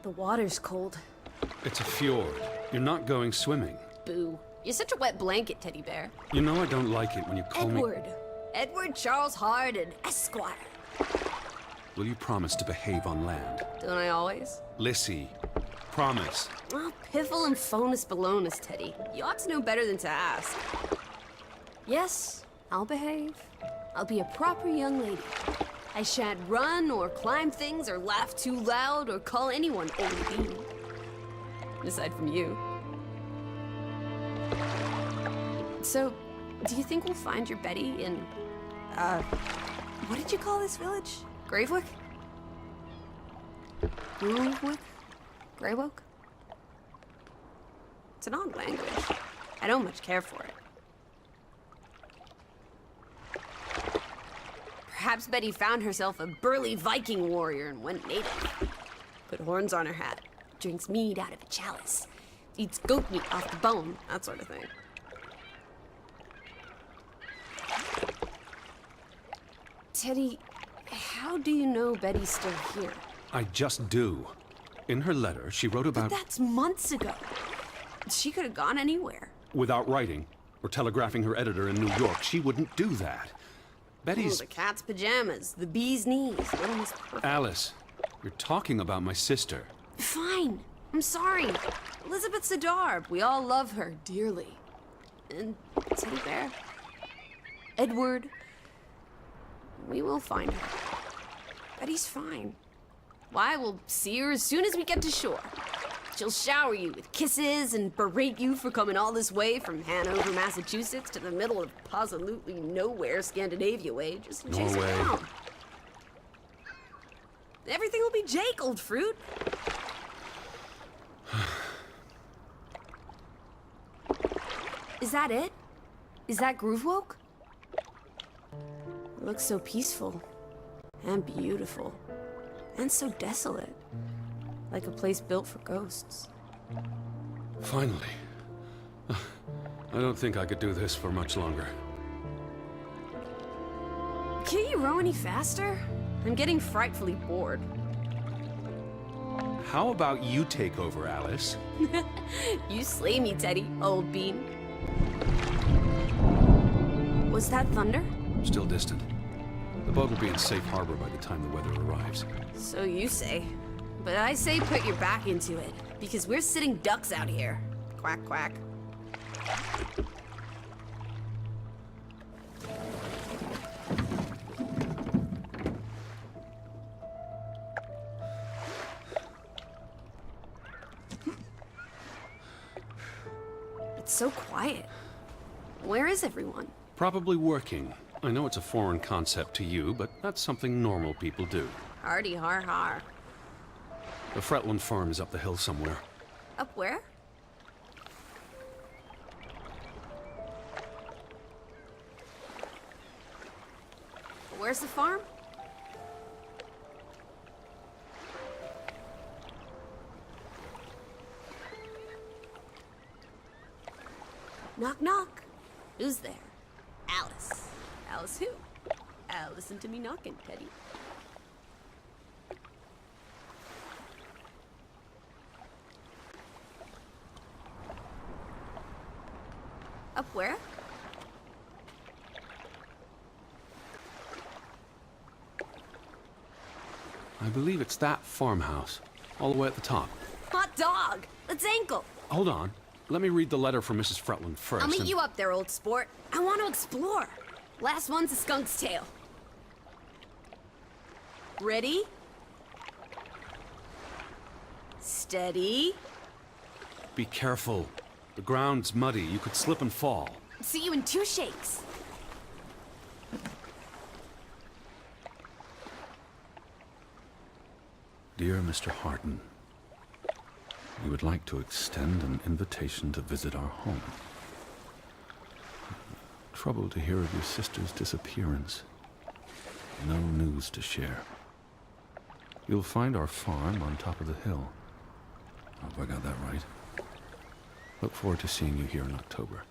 The water's cold. It's a fjord. You're not going swimming. Boo. You're such a wet blanket, teddy bear. You know I don't like it when you call me... Edward Charles Hardin, Esquire. Will you promise to behave on land? Don't I always? Lissy, promise. Oh, piffle and phonus balonus, Teddy. You ought to know better than to ask. Yes, I'll behave. I'll be a proper young lady. I shan't run or climb things or laugh too loud or call anyone old bean. Aside from you. So, do you think we'll find your Betty in, what did you call this village? Gravewick? Gravewick? Greywoke? It's an odd language. I don't much care for it. Perhaps Betty found herself a burly Viking warrior and went native. Put horns on her hat, drinks mead out of a chalice, eats goat meat off the bone, that sort of thing. Teddy, how do you know Betty's still here? I just do. In her letter, she wrote about... But that's months ago. She could have gone anywhere. Without writing or telegraphing her editor in New York, she wouldn't do that. Betty's... Oh, the cat's pajamas, the bee's knees, little Miss Perfect. Alice, you're talking about my sister. Fine. I'm sorry. Elizabeth Sidarb. We all love her dearly. And Teddy Bear. Edward. We will find her. Betty's fine. Why, we'll see her as soon as we get to shore. She'll shower you with kisses and berate you for coming all this way from Hanover, Massachusetts to the middle of absolutely nowhere Scandinavia way just to chase her down. Everything will be Jake, old fruit. Is that it? Is that Groovewoke? It looks so peaceful and beautiful and so desolate. Like a place built for ghosts. Finally. I don't think I could do this for much longer. Can't you row any faster? I'm getting frightfully bored. How about you take over, Alice? You slay me, Teddy, old bean. Was that thunder? Still distant. The boat will be in safe harbor by the time the weather arrives. So you say. But I say put your back into it, because we're sitting ducks out here. Quack, quack. It's so quiet. Where is everyone? Probably working. I know it's a foreign concept to you, but that's something normal people do. Hardy har har. The Fretland farm is up the hill somewhere. Up where? Where's the farm? Knock, knock. Who's there? Alice. Alice who? Listen to me knocking, Teddy. Up where? I believe it's that farmhouse, all the way at the top. Hot dog! Let's ankle! Hold on. Let me read the letter from Mrs. Fretland first. I'll meet you up there, old sport. I want to explore. Last one's a skunk's tail. Ready? Steady. Be careful. The ground's muddy. You could slip and fall. See you in 2 shakes. Dear Mr. Hardin, we would like to extend an invitation to visit our home. Troubled to hear of your sister's disappearance. No news to share. You'll find our farm on top of the hill. Hope I got that right. Look forward to seeing you here in October.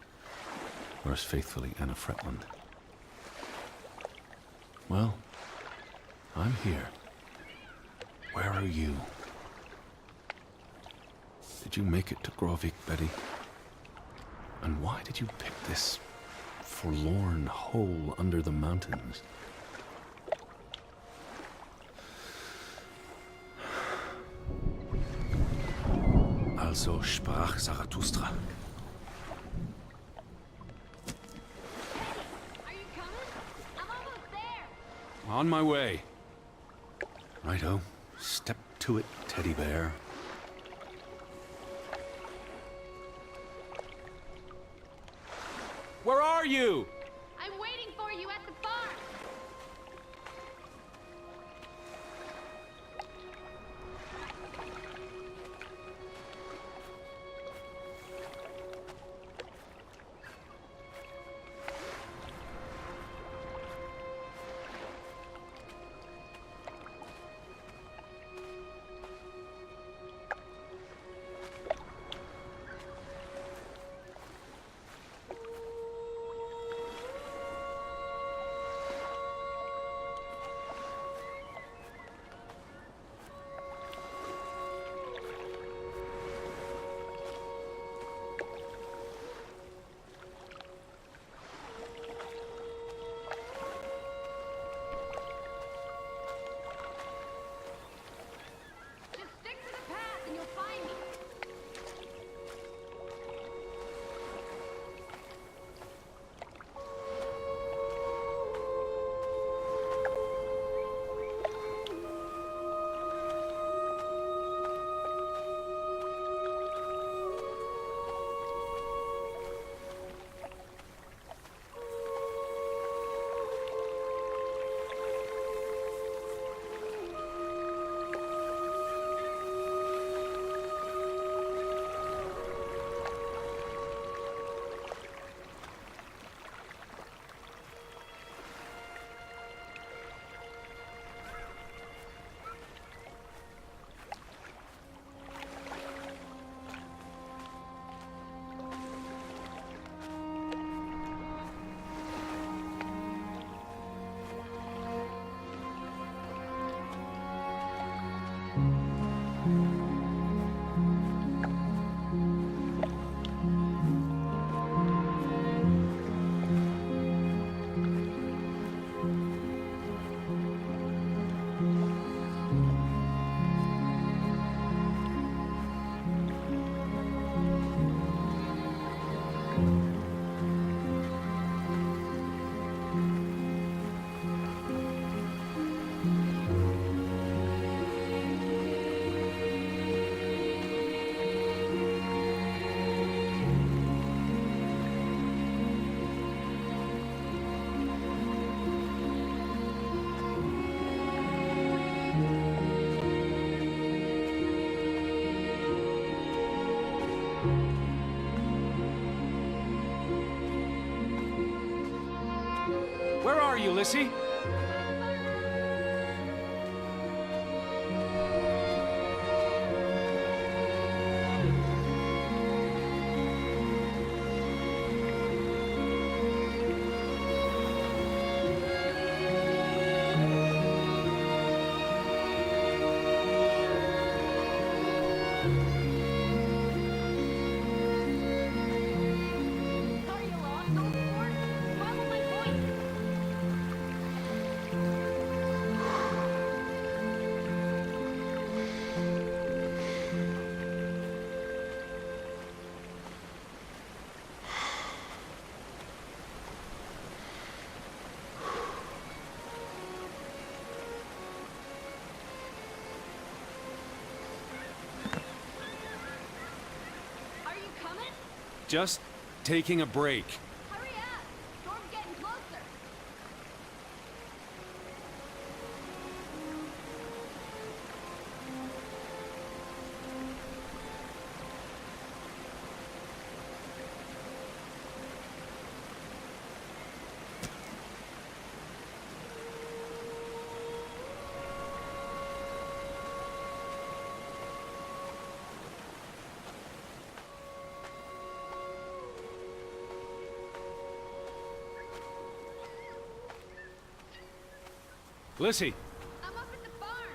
Yours faithfully, Anna Fretland. Well, I'm here. Where are you? Did you make it to Grovik, Betty? And why did you pick this forlorn hole under the mountains? Also sprach Zarathustra. Are you coming? I'm almost there. On my way. Righto. Step to it, teddy bear. Where are you? I'm waiting for you at the farm. Just stick to the path and you'll find me. Where are you, Lissy? Are you lost, old sport? Follow my voice. Are you coming? Just taking a break. Hurry up! Storm's getting closer. Lissy, I'm up at the farm.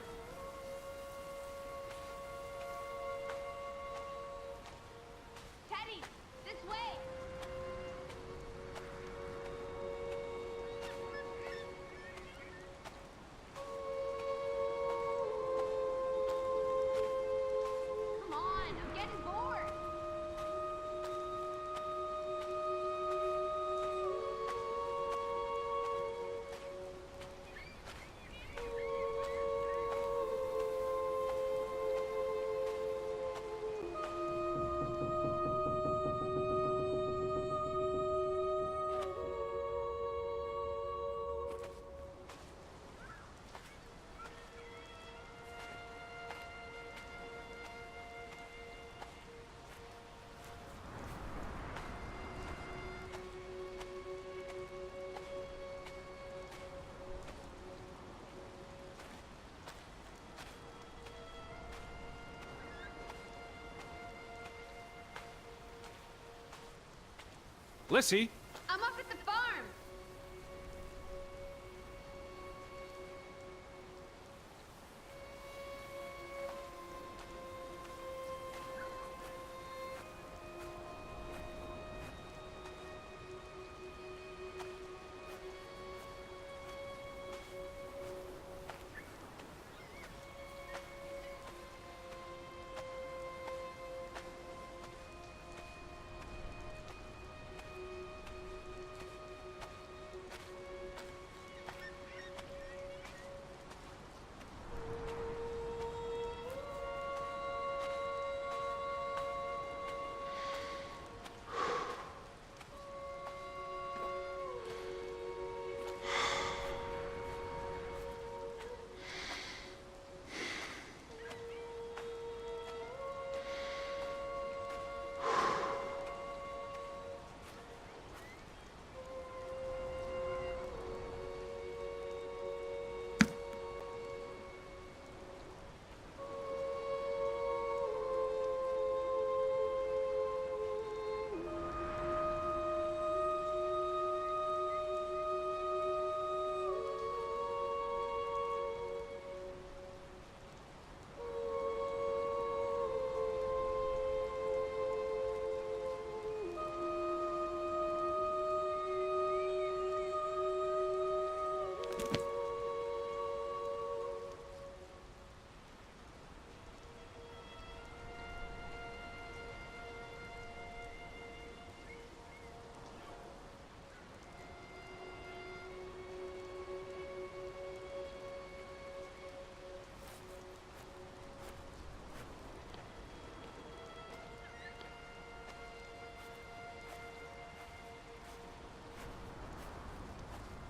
Lissy? I'm up at the farm.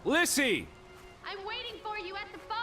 Lissy! I'm waiting for you at the farm.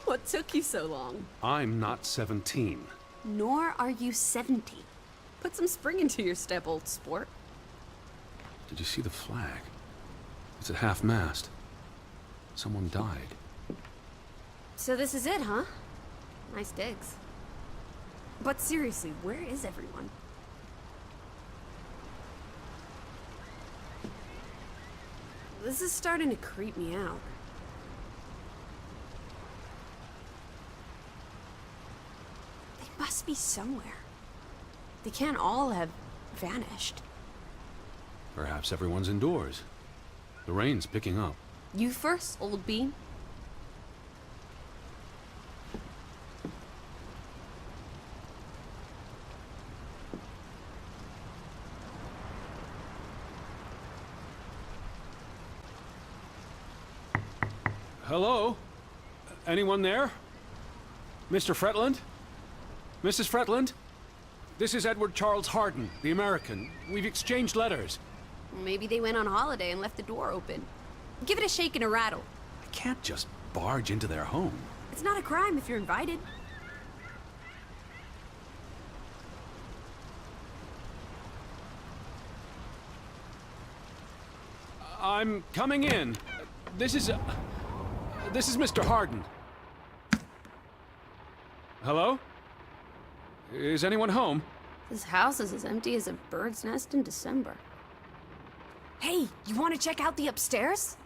What took you so long? I'm not 17. Nor are you 70. Put some spring into your step, old sport. Did you see the flag? It's at half-mast. Someone died. So this is it, huh? Nice digs. But seriously, where is everyone? This is starting to creep me out. They must be somewhere. They can't all have vanished. Perhaps everyone's indoors. The rain's picking up. You first, old bean. Hello? Anyone there? Mr. Fretland? Mrs. Fretland? This is Edward Charles Harden, the American. We've exchanged letters. Maybe they went on holiday and left the door open. Give it a shake and a rattle. I can't just barge into their home. It's not a crime if you're invited. I'm coming in. This is Mr. Harden. Hello? Is anyone home? This house is as empty as a bird's nest in December. Hey, you want to check out the upstairs?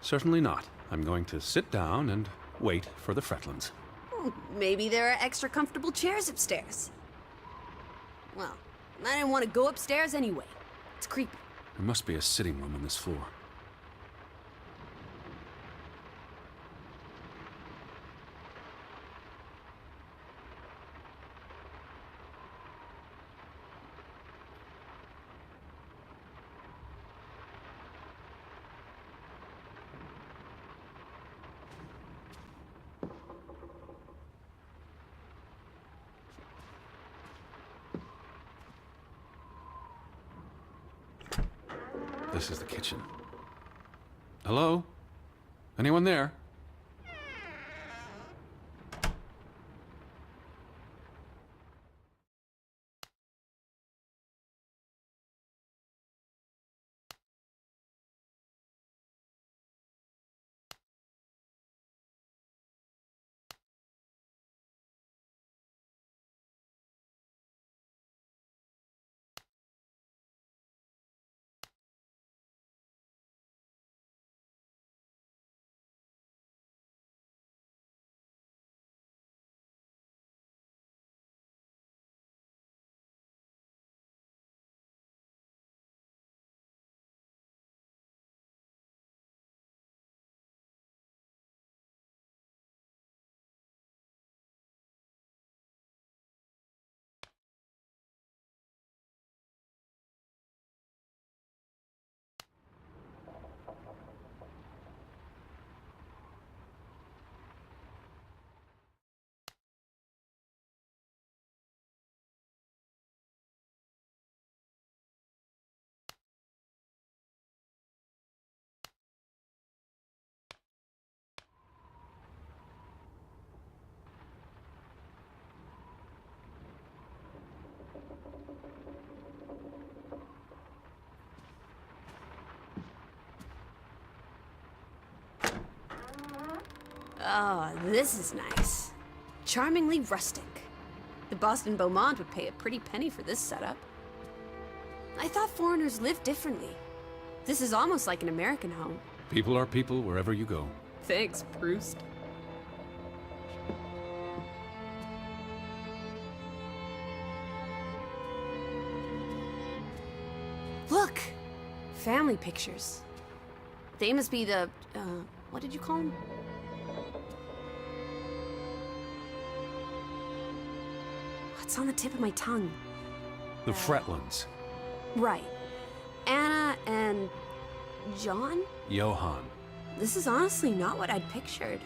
Certainly not. I'm going to sit down and wait for the Fretlands. Maybe there are extra comfortable chairs upstairs. Well, I didn't want to go upstairs anyway. It's creepy. There must be a sitting room on this floor. This is the kitchen. Hello? Anyone there? Oh, this is nice. Charmingly rustic. The Boston Beaumont would pay a pretty penny for this setup. I thought foreigners lived differently. This is almost like an American home. People are people wherever you go. Thanks, Proust. Look! Family pictures. They must be the, what did you call them? It's on the tip of my tongue. The Fretlands. Right. Anna and John? Johann. This is honestly not what I'd pictured.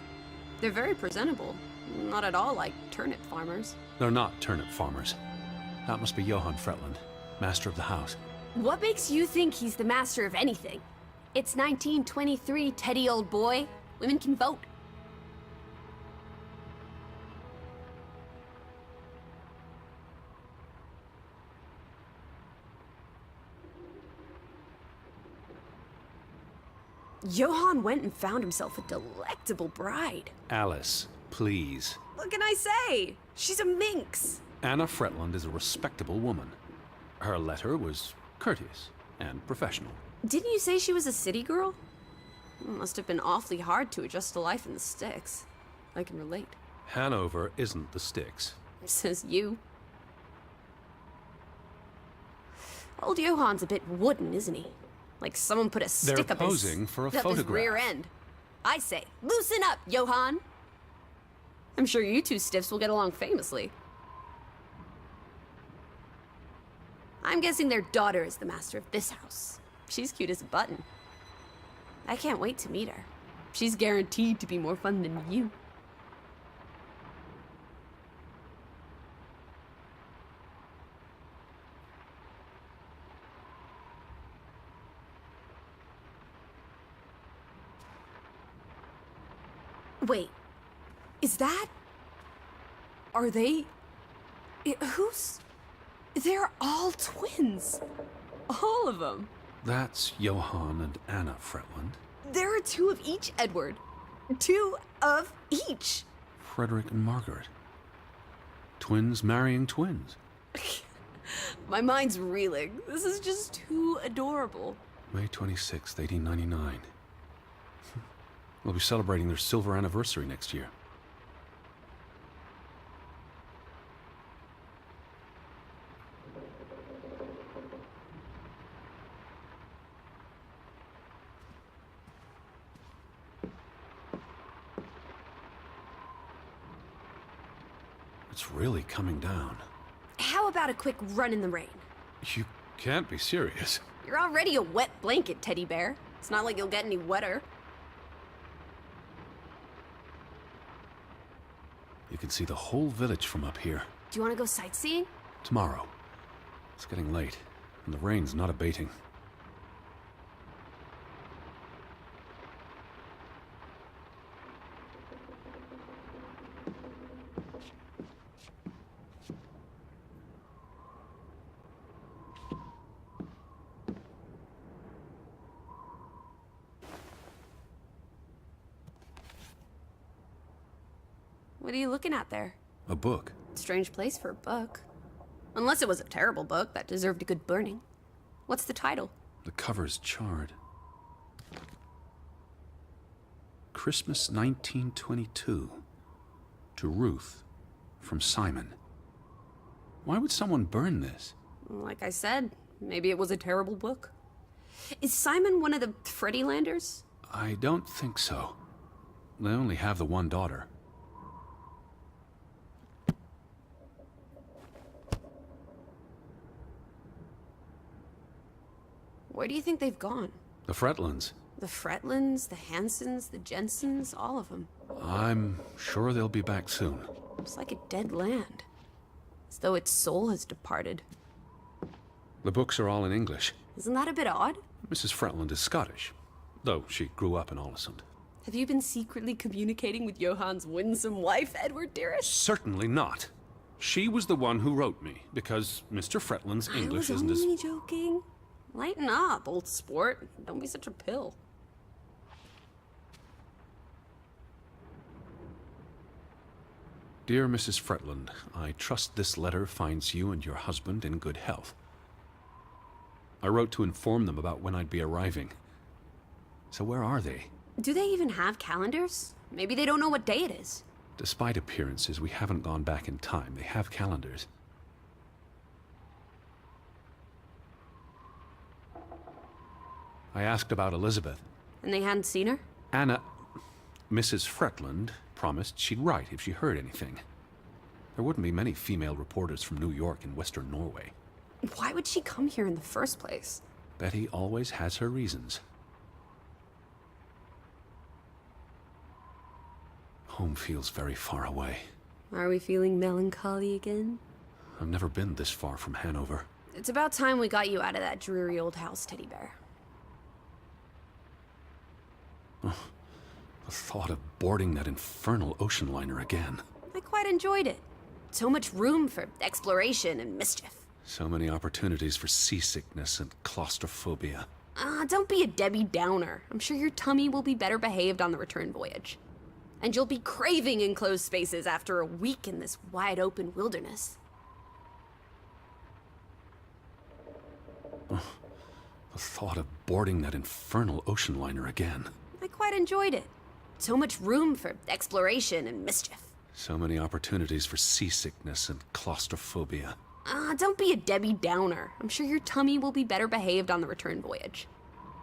They're very presentable. Not at all like turnip farmers. They're not turnip farmers. That must be Johann Fretland, master of the house. What makes you think he's the master of anything? It's 1923, Teddy, old boy. Women can vote. Johann went and found himself a delectable bride. Alice, please. What can I say? She's a minx. Anna Fretland is a respectable woman. Her letter was courteous and professional. Didn't you say she was a city girl? It must have been awfully hard to adjust to life in the sticks. I can relate. Hanover isn't the sticks. Says you. Old Johann's a bit wooden, isn't he? Like someone put a stick They're up his, posing for a up his photograph. rear end. I say, loosen up, Johann. I'm sure you two stiffs will get along famously. I'm guessing their daughter is the master of this house. She's cute as a button. I can't wait to meet her. She's guaranteed to be more fun than you. Wait, is that... Are they... Who's... They're all twins. All of them. That's Johann and Anna Fretland. There are two of each, Edward. Two of each. Frederick and Margaret. Twins marrying twins. My mind's reeling. This is just too adorable. May 26th, 1899. We'll be celebrating their silver anniversary next year. It's really coming down. How about a quick run in the rain? You can't be serious. You're already a wet blanket, teddy bear. It's not like you'll get any wetter. You can see the whole village from up here. Do you want to go sightseeing? Tomorrow. It's getting late, and the rain's not abating. What are you looking at there? A book. Strange place for a book. Unless it was a terrible book that deserved a good burning. What's the title? The cover's charred. Christmas 1922. To Ruth. From Simon. Why would someone burn this? Like I said, maybe it was a terrible book. Is Simon one of the Freddylanders? I don't think so. They only have the one daughter. Where do you think they've gone? The Fretlands. The Fretlands, the Hansons, the Jensens, all of them. I'm sure they'll be back soon. It's like a dead land. As though its soul has departed. The books are all in English. Isn't that a bit odd? Mrs. Fretland is Scottish, though she grew up in Olesund. Have you been secretly communicating with Johann's winsome wife, Edward, dearest? Certainly not. She was the one who wrote me, because Mr. Fretland's English isn't I as... was only joking. Lighten up, old sport. Don't be such a pill. Dear Mrs. Fretland, I trust this letter finds you and your husband in good health. I wrote to inform them about when I'd be arriving. So where are they? Do they even have calendars? Maybe they don't know what day it is. Despite appearances, we haven't gone back in time. They have calendars. I asked about Elizabeth. And they hadn't seen her? Anna... Mrs. Fretland promised she'd write if she heard anything. There wouldn't be many female reporters from New York and Western Norway. Why would she come here in the first place? Betty always has her reasons. Home feels very far away. Are we feeling melancholy again? I've never been this far from Hanover. It's about time we got you out of that dreary old house, Teddy Bear. Oh, the thought of boarding that infernal ocean liner again. I quite enjoyed it. So much room for exploration and mischief. So many opportunities for seasickness and claustrophobia. Don't be a Debbie Downer. I'm sure your tummy will be better behaved on the return voyage. And you'll be craving enclosed spaces after a week in this wide-open wilderness. Oh, the thought of boarding that infernal ocean liner again. I quite enjoyed it. So much room for exploration and mischief. So many opportunities for seasickness and claustrophobia. Don't be a Debbie Downer. I'm sure your tummy will be better behaved on the return voyage.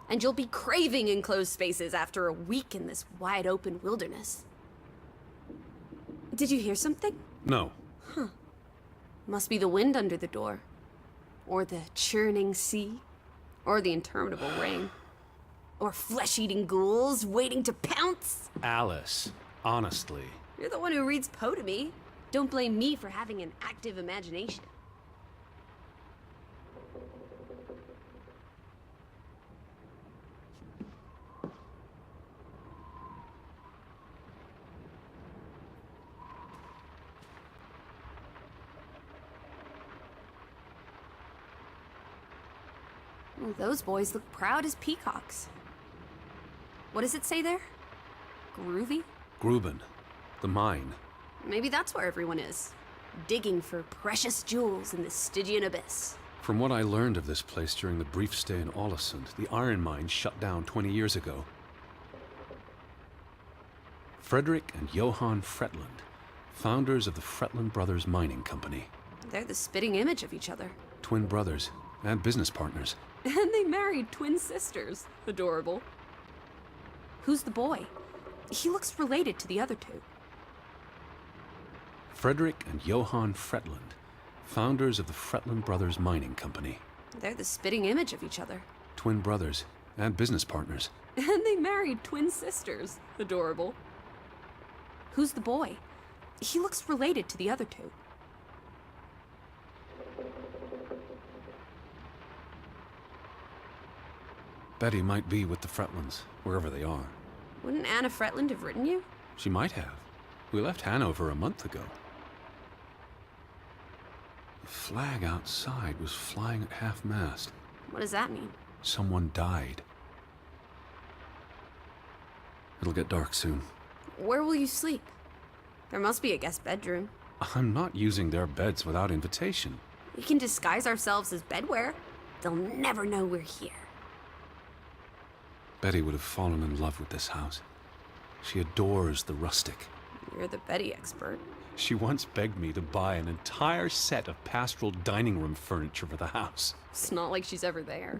And you'll be craving enclosed spaces after a week in this wide-open wilderness. Did you hear something? No. Huh. Must be the wind under the door. Or the churning sea. Or the interminable rain. Or flesh-eating ghouls waiting to pounce. Alice, honestly. You're the one who reads Poe to me. Don't blame me for having an active imagination. Oh, those boys look proud as peacocks. What does it say there? Groovy? Gruben. The mine. Maybe that's where everyone is. Digging for precious jewels in the Stygian abyss. From what I learned of this place during the brief stay in Olesund, the iron mine shut down 20 years ago. Frederick and Johann Fretland, founders of the Fretland Brothers Mining Company. They're the spitting image of each other. Twin brothers and business partners. And they married twin sisters. Adorable. Who's the boy? He looks related to the other two. Frederick and Johann Fretland, founders of the Fretland Brothers Mining Company. They're the spitting image of each other. Twin brothers and business partners. And they married twin sisters. Adorable. Who's the boy? He looks related to the other two. Betty might be with the Fretlands, wherever they are. Wouldn't Anna Fretland have written you? She might have. We left Hanover a month ago. The flag outside was flying at half-mast. What does that mean? Someone died. It'll get dark soon. Where will you sleep? There must be a guest bedroom. I'm not using their beds without invitation. We can disguise ourselves as bedwear. They'll never know we're here. Betty would have fallen in love with this house. She adores the rustic. You're the Betty expert. She once begged me to buy an entire set of pastoral dining room furniture for the house. It's not like she's ever there.